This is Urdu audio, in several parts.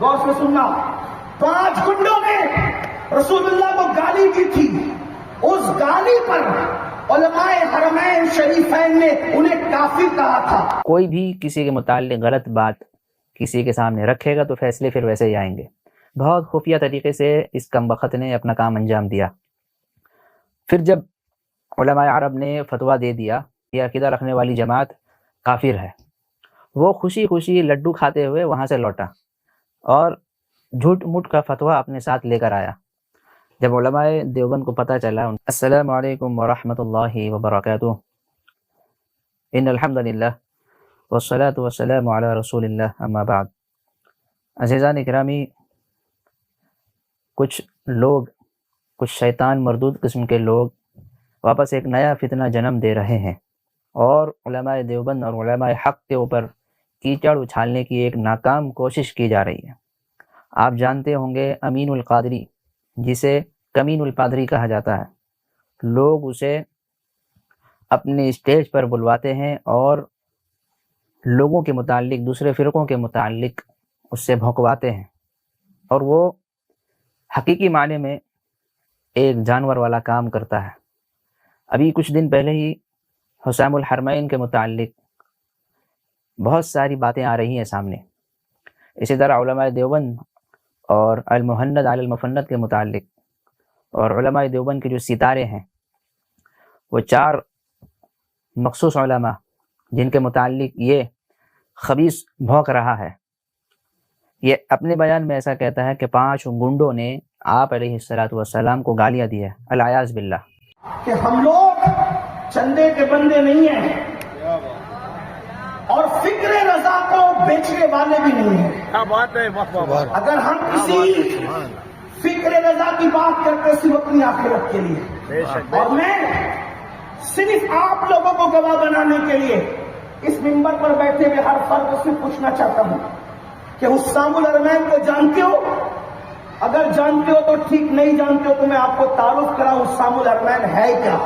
غور سے سننا، 5 گنڈوں نے رسول اللہ کو گالی دی تھی، اس گالی پر علماء حرمین شریفین نے انہیں کافر کہا تھا۔ کوئی بھی کسی کے متعلق غلط بات کسی کے سامنے رکھے گا تو فیصلے پھر ویسے ہی آئیں گے۔ بہت خفیہ طریقے سے اس کم بخت نے اپنا کام انجام دیا۔ پھر جب علماء عرب نے فتویٰ دے دیا کہ عقیدہ رکھنے والی جماعت کافر ہے، وہ خوشی خوشی لڈو کھاتے ہوئے وہاں سے لوٹا اور جھوٹ موٹ کا فتویٰ اپنے ساتھ لے کر آیا۔ جب علماء دیوبند کو پتہ چلا، السلام علیکم ورحمۃ اللہ وبرکاتہ، ان الحمد للہ والصلاة والسلام علی رسول اللہ، اما بعد۔ عزیزان اکرامی، کچھ لوگ، کچھ شیطان مردود قسم کے لوگ واپس ایک نیا فتنہ جنم دے رہے ہیں اور علماء دیوبند اور علماء حق کے اوپر کیچڑ اچھالنے کی ایک ناکام کوشش کی جا رہی ہے۔ آپ جانتے ہوں گے امین القادری، جسے کمین الپادری کہا جاتا ہے، لوگ اسے اپنے اسٹیج پر بلواتے ہیں اور لوگوں کے متعلق، دوسرے فرقوں کے متعلق اس سے بھونکواتے ہیں، اور وہ حقیقی معنی میں ایک جانور والا کام کرتا ہے۔ ابھی کچھ دن پہلے ہی حسام الحرمین کے متعلق بہت ساری باتیں آ رہی ہیں سامنے۔ اسی طرح علماء دیوبند اور المہند علی المفند کے متعلق، اور علماء دیوبند کے جو ستارے ہیں وہ 4 مخصوص علماء جن کے متعلق یہ خبیث بھونک رہا ہے، یہ اپنے بیان میں ایسا کہتا ہے کہ 5 گنڈوں نے آپ علیہ السلام کو گالیاں دی ہے، العیاذ باللہ، کہ ہم لوگ چندے کے بندے نہیں ہیں اور فکر رضا کو بیچنے والے بھی نہیں ہیں۔ اگر ہم کسی فکر رضا کی بات کرتے صرف اپنی آخرت کے لیے، اور میں صرف آپ لوگوں کو گواہ بنانے کے لیے اس منبر پر بیٹھے ہوئے ہر فرد سے پوچھنا چاہتا ہوں کہ حسام الحرمین کو جانتے ہو؟ اگر جانتے ہو تو ٹھیک، نہیں جانتے ہو تو میں آپ کو تعارف کراؤں حسام الحرمین ہے کیا۔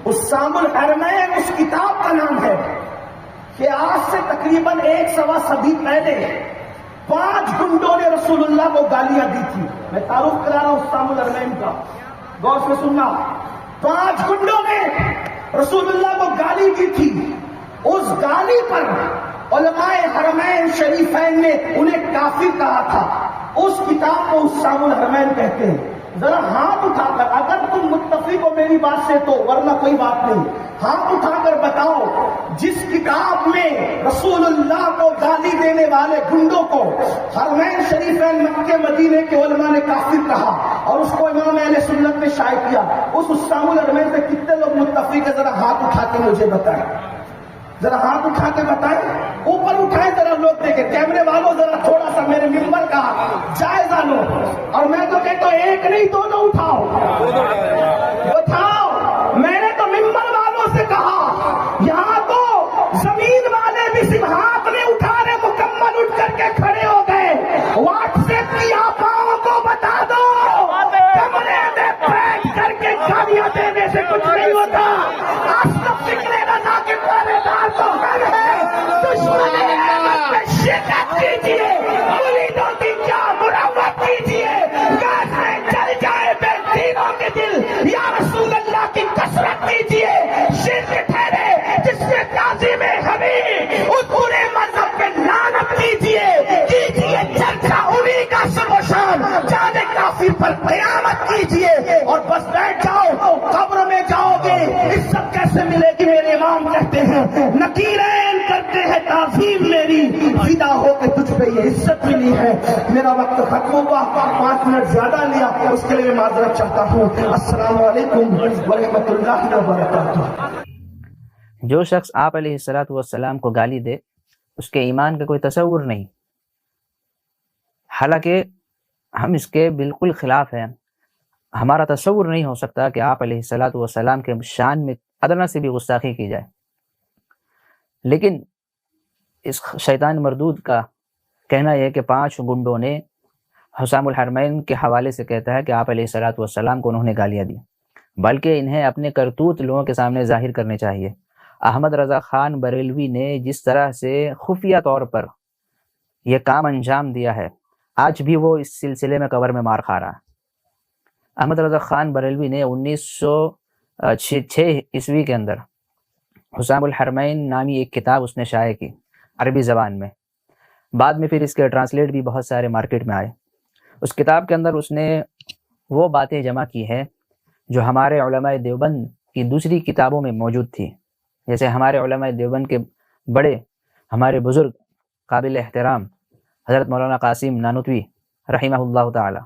حسام الحرمین اس کتاب کا نام ہے کہ آج سے تقریباً 1.25 صدی پہلے 5 گنڈوں نے رسول اللہ کو گالیاں دی تھی۔ میں تعارف کرا رہا ہوں حسام الحرمین کا، غور سے سننا۔ 5 گنڈوں نے رسول اللہ کو گالی دی تھی، اس گالی پر علماء حرمین شریفین نے انہیں کافر کہا تھا۔ اس کتاب کو حسام الحرمین کہتے ہیں۔ ذرا ہاتھ اٹھا کر، اگر تم متفق ہو میری بات سے تو، ورنہ کوئی بات نہیں، ہاتھ اٹھا کر بتاؤ جس کتاب میں رسول اللہ کو گالی دینے والے گنڈوں کو حرمین شریفین مکے مدینے کے علماء نے کافر کہا اور اس کو امام اہل سنت نے شائع کیا، اس حسام الحرمین سے کتنے لوگ متفق ہیں؟ ذرا ہاتھ اٹھا کے مجھے بتائیں، ذرا ہاتھ اٹھا کے بتائیں، اوپر اٹھائیں ذرا لوگ دیکھیں۔ کیمرے والوں ذرا تھوڑا سا میرے ممبر کا جائزہ لو، اور میں تو کہتا ہوں 1 نہیں 2 اٹھاؤ، اٹھاؤ۔ میں نے تو ممبر والوں سے کہا، یہاں تو زمین والے بھی صرف ہاتھ نہیں اٹھا رہے، مکمل اٹھ کر کے کھڑے ہو گئے۔ واٹس ایپ کی آپاؤں کو بتا دو، کمرے میں بیٹھ کر کے گالیاں دینے سے کچھ نہیں ہوتا۔ آج تو فکر رضا کے پہرے دار تو ہم ہیں، دشمن احمد میں شرکت کیجیے، مریدوں کی کیا مرمت کیجیے، گاز میں جل جائے بے دینوں کے دل، یا رسول اللہ کی کثرت کیجیے۔ شرک ٹھہرے جس میں تعظیم حبیب، اس پورے مذہب پہ لعنت کیجیے چرچا انہی کا سر و شان، جانے کافر پر قیامت کیجیے اور بس بیٹھ جاؤ۔ قبر میں جاؤ گے عزت کیسے ملے گی؟ میرے امام کہتے ہیں نکیرین کرتے ہیں تعظیم میری، فدا ہو کے تجھ پہ یہ عزت ملی ہے۔ میرا وقت ختم ہوا، 5 منٹ زیادہ لیا، اس کے لیے میں معذرت چاہتا ہوں۔ السلام علیکم ورحمۃ اللہ وبرکاتہ۔ جو شخص آپ علیہ السلام کو گالی دے، اس کے ایمان کا کوئی تصور نہیں، حالانکہ ہم اس کے بالکل خلاف ہیں۔ ہمارا تصور نہیں ہو سکتا کہ آپ علیہ السلام کے شان میں ادنا سے بھی گستاخی کی جائے، لیکن اس شیطان مردود کا کہنا یہ ہے کہ 5 گنڈوں نے حسام الحرمین کے حوالے سے کہتا ہے کہ آپ علیہ السلام کو انہوں نے گالیاں دی، بلکہ انہیں اپنے کرتوت لوگوں کے سامنے ظاہر کرنے چاہیے۔ احمد رضا خان بریلوی نے جس طرح سے خفیہ طور پر یہ کام انجام دیا ہے، آج بھی وہ اس سلسلے میں قبر میں مار کھا رہا ہے۔ احمد رضا خان بریلوی نے 1906 عیسوی کے اندر حسام الحرمین نامی ایک کتاب اس نے شائع کی عربی زبان میں۔ بعد میں پھر اس کے ٹرانسلیٹ بھی بہت سارے مارکیٹ میں آئے۔ اس کتاب کے اندر اس نے وہ باتیں جمع کی ہیں جو ہمارے علماء دیوبند کی دوسری کتابوں میں موجود تھی، جیسے ہمارے علماء دیوبند کے بڑے ہمارے بزرگ قابل احترام حضرت مولانا قاسم نانوتوی رحمہ اللہ تعالی،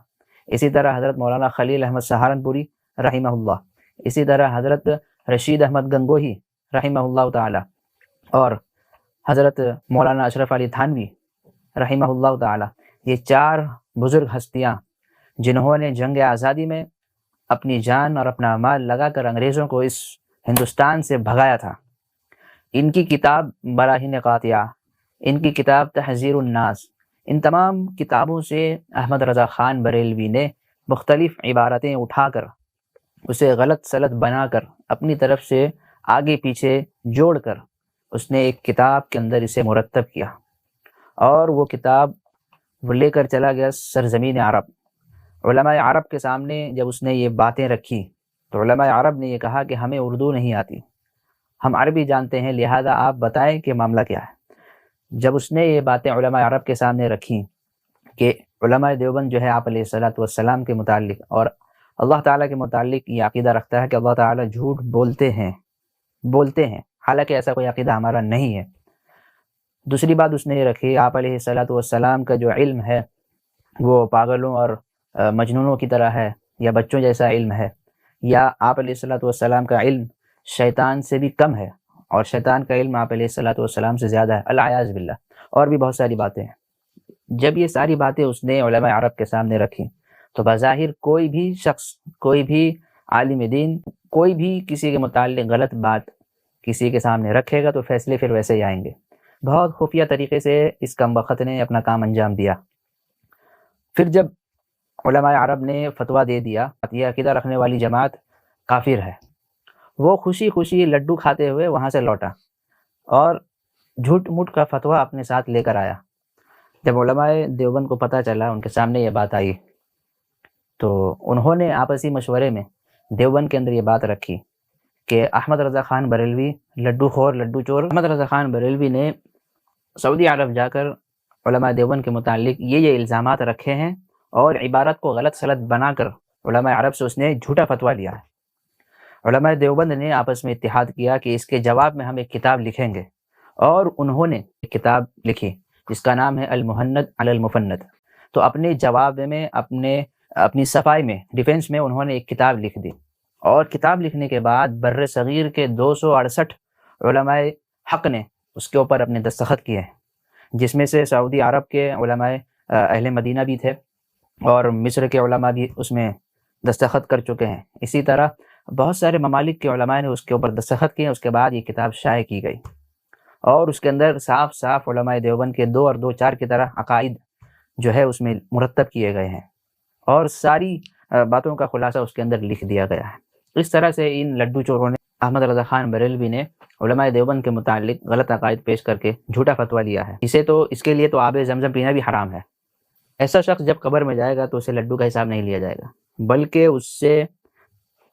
اسی طرح حضرت مولانا خلیل احمد سہارنپوری رحمہ اللہ، اسی طرح حضرت رشید احمد گنگوہی رحمہ اللہ تعالی، اور حضرت مولانا اشرف علی تھانوی رحمہ اللہ تعالی، یہ 4 بزرگ ہستیاں جنہوں نے جنگ آزادی میں اپنی جان اور اپنا مال لگا کر انگریزوں کو اس ہندوستان سے بھگایا تھا، ان کی کتاب براہین قاطعہ، ان کی کتاب تحذیر الناس، ان تمام کتابوں سے احمد رضا خان بریلوی نے مختلف عبارتیں اٹھا کر اسے غلط سلط بنا کر اپنی طرف سے آگے پیچھے جوڑ کر اس نے ایک کتاب کے اندر اسے مرتب کیا، اور وہ کتاب وہ لے کر چلا گیا سرزمین عرب۔ علماء عرب کے سامنے جب اس نے یہ باتیں رکھی تو علماء عرب نے یہ کہا کہ ہمیں اردو نہیں آتی، ہم عربی جانتے ہیں، لہذا آپ بتائیں کہ معاملہ کیا ہے۔ جب اس نے یہ باتیں علماء عرب کے سامنے رکھی کہ علماء دیوبند جو ہے آپ علیہ الصلوۃ والسلام کے متعلق اور اللہ تعالیٰ کے متعلق یہ عقیدہ رکھتا ہے کہ اللہ تعالیٰ جھوٹ بولتے ہیں، حالانکہ ایسا کوئی عقیدہ ہمارا نہیں ہے۔ دوسری بات اس نے یہ رکھی، آپ علیہ الصلوۃ والسلام کا جو علم ہے وہ پاگلوں اور مجنونوں کی طرح ہے، یا بچوں جیسا علم ہے، یا آپ علیہ الصلوۃ والسلام کا علم شیطان سے بھی کم ہے، اور شیطان کا علم آپ علیہ الصلوۃ والسلام سے زیادہ ہے، العیاذ باللہ، اور بھی بہت ساری باتیں ہیں۔ جب یہ ساری باتیں اس نے علماء عرب کے سامنے رکھی تو بظاہر کوئی بھی شخص، کوئی بھی عالم دین، کوئی بھی کسی کے متعلق غلط بات کسی کے سامنے رکھے گا تو فیصلے پھر ویسے ہی آئیں گے۔ بہت خفیہ طریقے سے اس کم بخت نے اپنا کام انجام دیا۔ پھر جب علماء عرب نے فتویٰ دے دیا یہ عقیدہ رکھنے والی جماعت کافر ہے، وہ خوشی خوشی لڈو کھاتے ہوئے وہاں سے لوٹا اور جھوٹ موٹ کا فتویٰ اپنے ساتھ لے کر آیا۔ جب علماء دیوبند کو پتہ چلا، ان کے سامنے یہ بات آئی، تو انہوں نے آپسی مشورے میں دیوبند کے اندر یہ بات رکھی کہ احمد رضا خان بریلوی لڈو خور، لڈو چور۔ احمد رضا خان بریلوی نے سعودی عرب جا کر علماء دیوبند کے متعلق یہ الزامات رکھے ہیں، اور عبارت کو غلط سلط بنا کر علماء عرب سے اس نے جھوٹا فتویٰ لیا ہے۔ علماء دیوبند نے آپس میں اتحاد کیا کہ اس کے جواب میں ہم ایک کتاب لکھیں گے، اور انہوں نے ایک کتاب لکھی جس کا نام ہے المہند علی المفند۔ تو اپنے جواب میں، اپنی صفائی میں، ڈیفینس میں انہوں نے ایک کتاب لکھ دی، اور کتاب لکھنے کے بعد بر صغیر کے 268 علماء حق نے اس کے اوپر اپنے دستخط کیے ہیں، جس میں سے سعودی عرب کے علماء اہل مدینہ بھی تھے، اور مصر کے علماء بھی اس میں دستخط کر چکے ہیں۔ اسی طرح بہت سارے ممالک کے علماء نے اس کے اوپر دستخط کیے۔ اس کے بعد یہ کتاب شائع کی گئی، اور اس کے اندر صاف صاف علماء دیوبند کے 2 اور 2 4 کی طرح عقائد جو ہے اس میں مرتب کیے گئے ہیں، اور ساری باتوں کا خلاصہ اس کے اندر لکھ دیا گیا ہے۔ اس طرح سے ان لڈو چوروں نے، احمد رضا خان بریلوی نے علماء دیوبند کے متعلق غلط عقائد پیش کر کے جھوٹا فتویٰ لیا ہے۔ اس کے لیے تو آب زمزم پینا بھی حرام ہے۔ ایسا شخص جب قبر میں جائے گا تو اسے لڈو کا حساب نہیں لیا جائے گا، بلکہ اس سے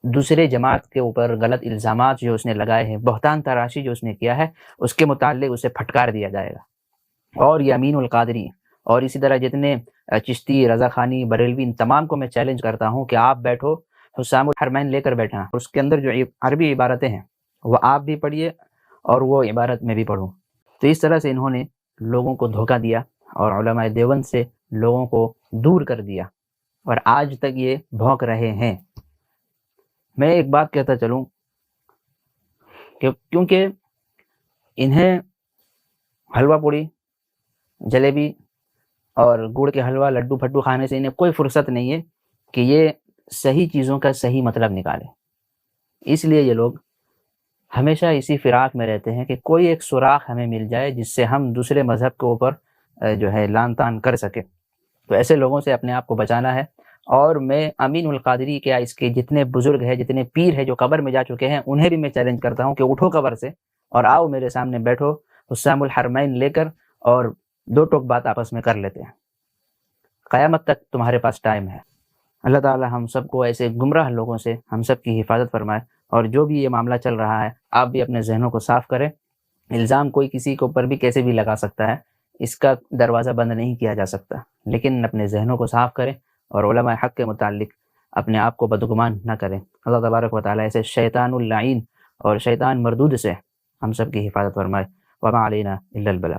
دوسرے جماعت کے اوپر غلط الزامات جو اس نے لگائے ہیں، بہتان تراشی جو اس نے کیا ہے، اس کے متعلق اسے پھٹکار دیا جائے گا۔ اور یہ امین القادری اور اسی طرح جتنے چشتی، رضا خانی، بریلوی، ان تمام کو میں چیلنج کرتا ہوں کہ آپ بیٹھو، حسام الحرمین لے کر بیٹھنا، اور اس کے اندر جو عربی عبارتیں ہیں وہ آپ بھی پڑھیے اور وہ عبارت میں بھی پڑھوں۔ تو اس طرح سے انہوں نے لوگوں کو دھوکہ دیا اور علماء دیوبند سے لوگوں کو دور کر دیا، اور آج تک یہ بھونک رہے ہیں۔ میں ایک بات کہتا چلوں کہ کیونکہ انہیں حلوہ پوڑی، جلیبی اور گڑ کے حلوہ، لڈو پھڈو کھانے سے انہیں کوئی فرصت نہیں ہے کہ یہ صحیح چیزوں کا صحیح مطلب نکالیں۔ اس لیے یہ لوگ ہمیشہ اسی فراق میں رہتے ہیں کہ کوئی ایک سوراخ ہمیں مل جائے جس سے ہم دوسرے مذہب کے اوپر جو ہے لان تان کر سکے۔ تو ایسے لوگوں سے اپنے آپ کو بچانا ہے۔ اور میں امین القادری کیا اس کے جتنے بزرگ ہیں، جتنے پیر ہیں جو قبر میں جا چکے ہیں، انہیں بھی میں چیلنج کرتا ہوں کہ اٹھو قبر سے اور آؤ میرے سامنے بیٹھو، حسام الحرمین لے کر، اور 2 ٹوک بات آپس میں کر لیتے ہیں۔ قیامت تک تمہارے پاس ٹائم ہے۔ اللہ تعالی ہم سب کو ایسے گمراہ لوگوں سے ہم سب کی حفاظت فرمائے، اور جو بھی یہ معاملہ چل رہا ہے آپ بھی اپنے ذہنوں کو صاف کریں۔ الزام کوئی کسی کے اوپر بھی کیسے بھی لگا سکتا ہے، اس کا دروازہ بند نہیں کیا جا سکتا، لیکن اپنے ذہنوں کو صاف کریں اور علماء حق کے متعلق اپنے آپ کو بدگمان نہ کریں۔ اللہ تبارک و تعالیٰ ایسے شیطان اللعین اور شیطان مردود سے ہم سب کی حفاظت فرمائے۔ وما علینا الا البلاغ۔